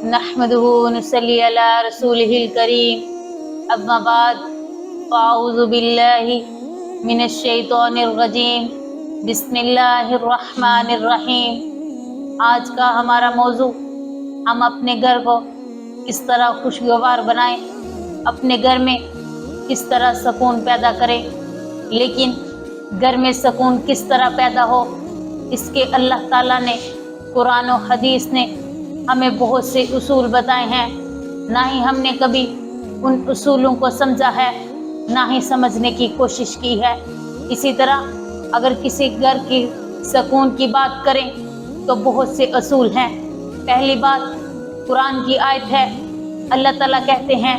नहमदुहु व नुसल्ली अला रसूलिहिल करीम, अम्मा बाद, फ़अऊज़ु बिल्लाहि मिनश शैतानिर रजीम, बिस्मिल्लाहिर रहमानिर रहीम। आज का हमारा मौजू, हम अपने घर को किस तरह खुशगवार बनाएं, अपने घर में किस तरह सुकून पैदा करें। लेकिन घर में सुकून किस तरह पैदा हो, इसके अल्लाह ताला ने कुरान और हदीस ने हमें बहुत से उसूल बताए हैं। ना ही हमने कभी उन उसूलों को समझा है, ना ही समझने की कोशिश की है। इसी तरह अगर किसी घर की सुकून की बात करें तो बहुत से उसूल हैं। पहली बात कुरान की आयत है, अल्लाह ताला कहते हैं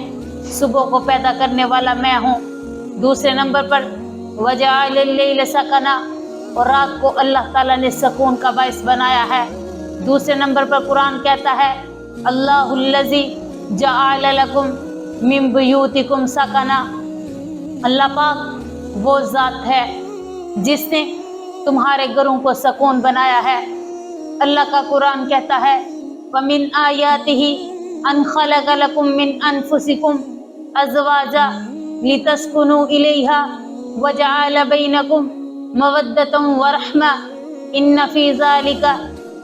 सुबह को पैदा करने वाला मैं हूँ। दूसरे नंबर पर वजअल लैल सकना, और रात को अल्लाह ताला ने सुकून का बाइस बनाया है। दूसरे नंबर पर कुरान कहता है अल्लाहुल्लज़ी जअल लकुम मिन बुयूतिकुम सकना, अल्लाह पाक वो ज़ात है जिसने तुम्हारे घरों को सुकून बनाया है। अल्लाह का कुरान कहता है वमिन आयातिही अन खलक़ लकुम मिन अनफुसिकुम अज़वाजा लितस्कुनु इलैहा वजअल बैनकुम मवद्दतन व रहमा इन्न फी ज़ालिका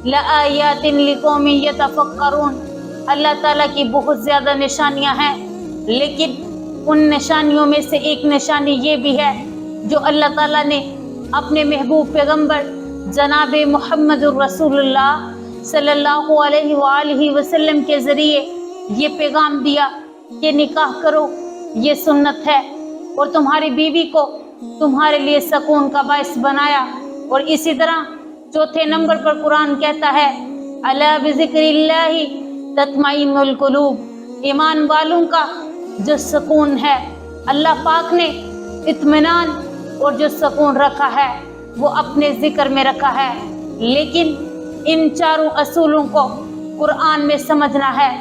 लआयातिन लिक़ौमिन यतफ़क्करून। अल्लाह ताला की बहुत ज़्यादा निशानियां हैं, लेकिन उन निशानियों में से एक निशानी ये भी है जो अल्लाह ताला ने अपने महबूब पैगंबर जनाब मुहम्मदुर रसूलुल्लाह सल्लल्लाहु अलैहि वसल्लम के ज़रिए ये पैगाम दिया कि निकाह करो, ये सुन्नत है, और तुम्हारी बीवी को तुम्हारे लिए सुकून का बाइस बनाया। और इसी तरह चौथे नंबर पर कुरान कहता है अला बिज़िक्रिल्लाहि तत्मइन्नुल कुलूब, ईमान वालों का जो सुकून है, अल्लाह पाक ने इत्मीनान और जो सुकून रखा है वो अपने जिक्र में रखा है। लेकिन इन चारों असूलों को कुरान में समझना है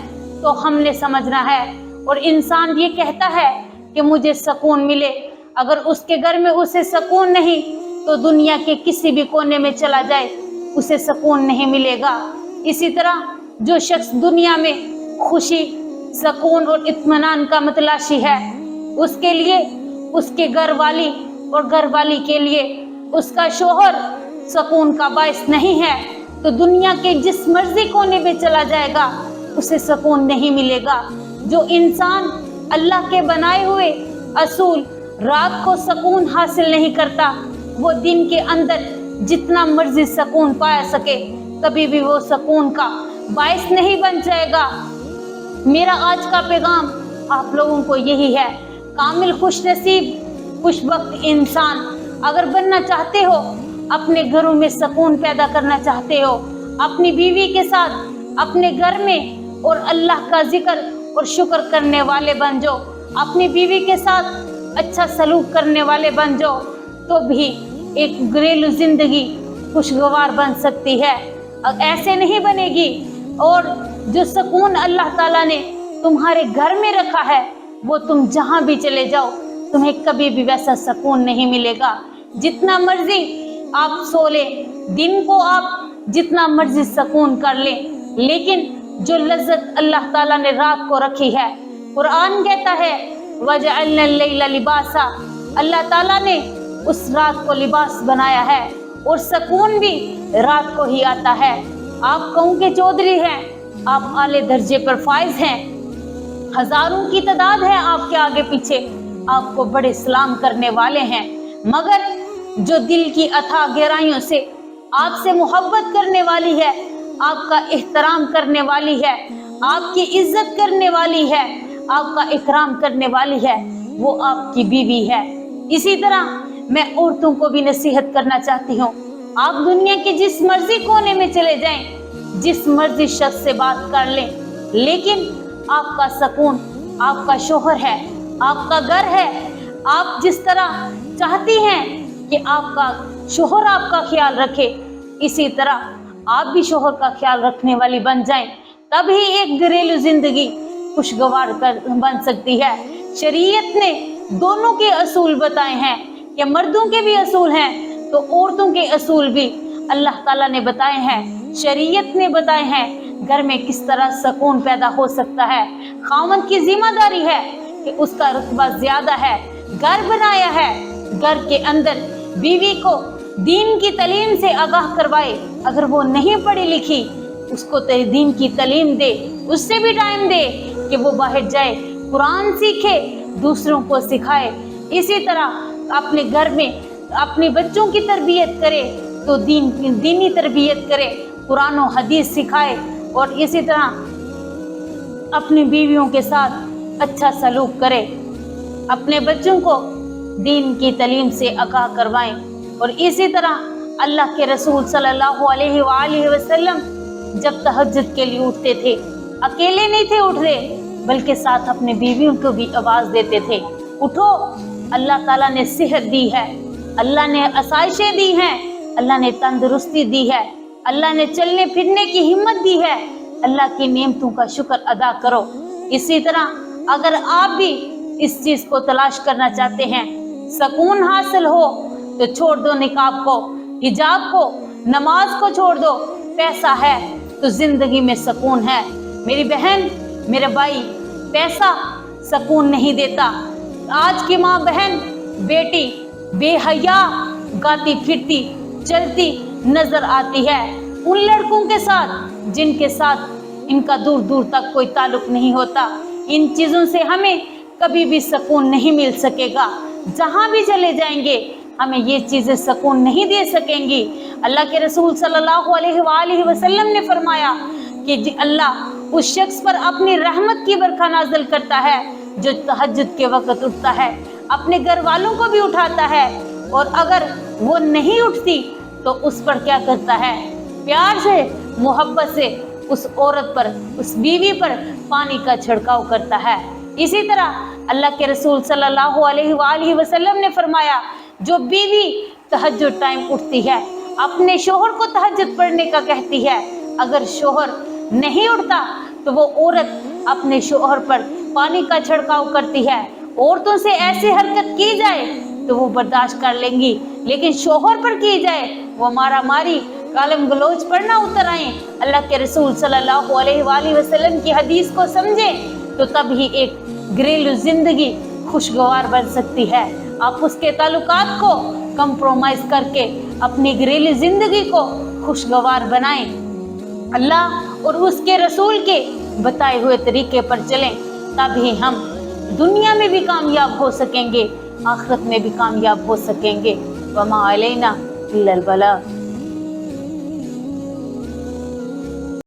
तो हमने समझना है। और इंसान ये कहता है कि मुझे सुकून मिले, अगर उसके घर में उसे सुकून नहीं तो दुनिया के किसी भी कोने में चला जाए उसे सुकून नहीं मिलेगा। इसी तरह जो शख्स दुनिया में खुशी, सुकून और इत्मीनान का मतलाशी है, उसके लिए उसके घर वाली और घर वाली के लिए उसका शोहर सुकून का बाइस नहीं है तो दुनिया के जिस मर्जी कोने में चला जाएगा उसे सुकून नहीं मिलेगा। जो इंसान अल्लाह के बनाए हुए असूल रात को सुकून हासिल नहीं करता, वो दिन के अंदर जितना मर्जी सुकून पाया सके कभी भी वो सुकून का बाइस नहीं बन जाएगा। मेरा आज का पैगाम आप लोगों को यही है, कामिल खुश नसीब खुशबख्त इंसान अगर बनना चाहते हो, अपने घरों में सुकून पैदा करना चाहते हो, अपनी बीवी के साथ अपने घर में और अल्लाह का जिक्र और शुक्र करने वाले बन जाओ, अपनी बीवी के साथ अच्छा सलूक करने वाले बन जाओ, तो भी एक घरेलू जिंदगी खुशगवार बन सकती है। अब ऐसे नहीं बनेगी, और जो सुकून अल्लाह ताला ने तुम्हारे घर में रखा है वो तुम जहाँ भी चले जाओ तुम्हें कभी भी वैसा सुकून नहीं मिलेगा। जितना मर्जी आप सो ले, दिन को आप जितना मर्जी सुकून कर ले, लेकिन जो लज्जत अल्लाह ताला ने रात को रखी है, कुरान कहता है वजअलना लैला लिबासा, अल्लाह ताला ने उस रात को लिबास बनाया है और सुकून भी रात को ही आता है। आप कौम के चौधरी हैं, आप आले दर्जे पर फाइज हैं, हजारों की तादाद है आपके आगे पीछे, आपको बड़े सलाम करने वाले हैं, मगर जो दिल की अथाह गहराइयों से आपसे मोहब्बत करने वाली है, आपका एहतराम करने वाली है, आपकी इज्जत करने वाली है, आपका इकराम करने वाली है, वो आपकी बीवी है। इसी तरह मैं औरतों को भी नसीहत करना चाहती हूँ, आप दुनिया के जिस मर्जी कोने में चले जाएं, जिस मर्जी शख्स से बात कर लें, लेकिन आपका सुकून आपका शोहर है, आपका घर है। आप जिस तरह चाहती हैं कि आपका शोहर आपका ख्याल रखे, इसी तरह आप भी शोहर का ख्याल रखने वाली बन जाएं, तभी एक घरेलू जिंदगी खुशगवार बन सकती है। शरीयत ने दोनों के असूल बताए हैं कि मर्दों के भी असूल हैं तो औरतों के असूल भी अल्लाह ताला ने बताए हैं, शरीयत ने बताए हैं। घर में किस तरह सुकून पैदा हो सकता है। खामद की जिम्मेदारी है कि उसका रुतबा ज्यादा है, घर बनाया है, घर के अंदर बीवी को दीन की तालीम से आगाह करवाए। अगर वो नहीं पढ़ी लिखी, उसको दीन की तालीम दे, उससे भी टाइम दे कि वो बाहर जाए, कुरान सीखे, दूसरों को सिखाए। इसी तरह अपने घर में अपने बच्चों की तरबियत करे तो दीनी तरबियत करे, कुरान और हदीस सिखाए, और इसी तरह अपनी बीवियों के साथ अच्छा सलूक करे, अपने बच्चों को दीन की तालीम से आगाह करवाएं। और इसी तरह अल्लाह के रसूल सल्लल्लाहु अलैहि वसल्लम जब तहज्जुद के लिए उठते थे, अकेले नहीं थे उठ रहे, बल्कि साथ अपने बीवियों को भी आवाज देते थे, उठो, अल्लाह ताला ने सेहत दी है, अल्लाह ने आसाइशें दी हैं, अल्लाह ने तंदुरुस्ती दी है, अल्लाह ने चलने फिरने की हिम्मत दी है, अल्लाह की नेमतों का शुक्र अदा करो। इसी तरह अगर आप भी इस चीज को तलाश करना चाहते हैं, सुकून हासिल हो, तो छोड़ दो निकाब को, हिजाब को, नमाज को छोड़ दो। पैसा है तो जिंदगी में सुकून है। मेरी बहन, मेरे भाई, पैसा सुकून नहीं देता। आज की माँ बहन बेटी बेहया गाती फिरती चलती नजर आती है उन लड़कों के साथ जिनके साथ इनका दूर दूर तक कोई ताल्लुक नहीं होता। इन चीजों से हमें कभी भी सुकून नहीं मिल सकेगा। जहां भी चले जाएंगे हमें ये चीजें सुकून नहीं दे सकेंगी। अल्लाह के रसूल सल्लल्लाहु अलैहि वसल्लम ने फरमाया कि अल्लाह उस शख्स पर अपनी रहमत की बरखा नाज़िल करता है जो तहज्जुद के वक्त उठता है, अपने घर वालों को भी उठाता है, और अगर वो नहीं उठती तो उस पर क्या करता है, प्यार से मोहब्बत से उस औरत पर, उस बीवी पर पानी का छिड़काव करता है। इसी तरह अल्लाह के रसूल सल्लल्लाहु अलैहि वसल्लम ने फरमाया जो बीवी तहज्जुद टाइम उठती है, अपने शोहर को तहज्जुद पढ़ने का कहती है, अगर शोहर नहीं उठता तो वो औरत अपने शोहर पर पानी का छिड़काव करती है। औरतों से ऐसी हरकत की जाए तो वो बर्दाश्त कर लेंगी, लेकिन शोहर पर की जाए वो मारा मारी गालिम गलौज पर ना उतर आए। अल्लाह के रसूल सल्लल्लाहु अलैहि वसल्लम की हदीस को समझे तो तब ही एक घरेलू जिंदगी खुशगवार बन सकती है। आप उसके ताल्लुकात को कंप्रोमाइज करके अपनी घरेलू जिंदगी को खुशगवार बनाएं। अल्लाह और उसके रसूल के बताए हुए तरीके पर चलें, तभी हम दुनिया में भी कामयाब हो सकेंगे, आखिरत में भी कामयाब हो सकेंगे। वमा अलैना इल्लल बलाग।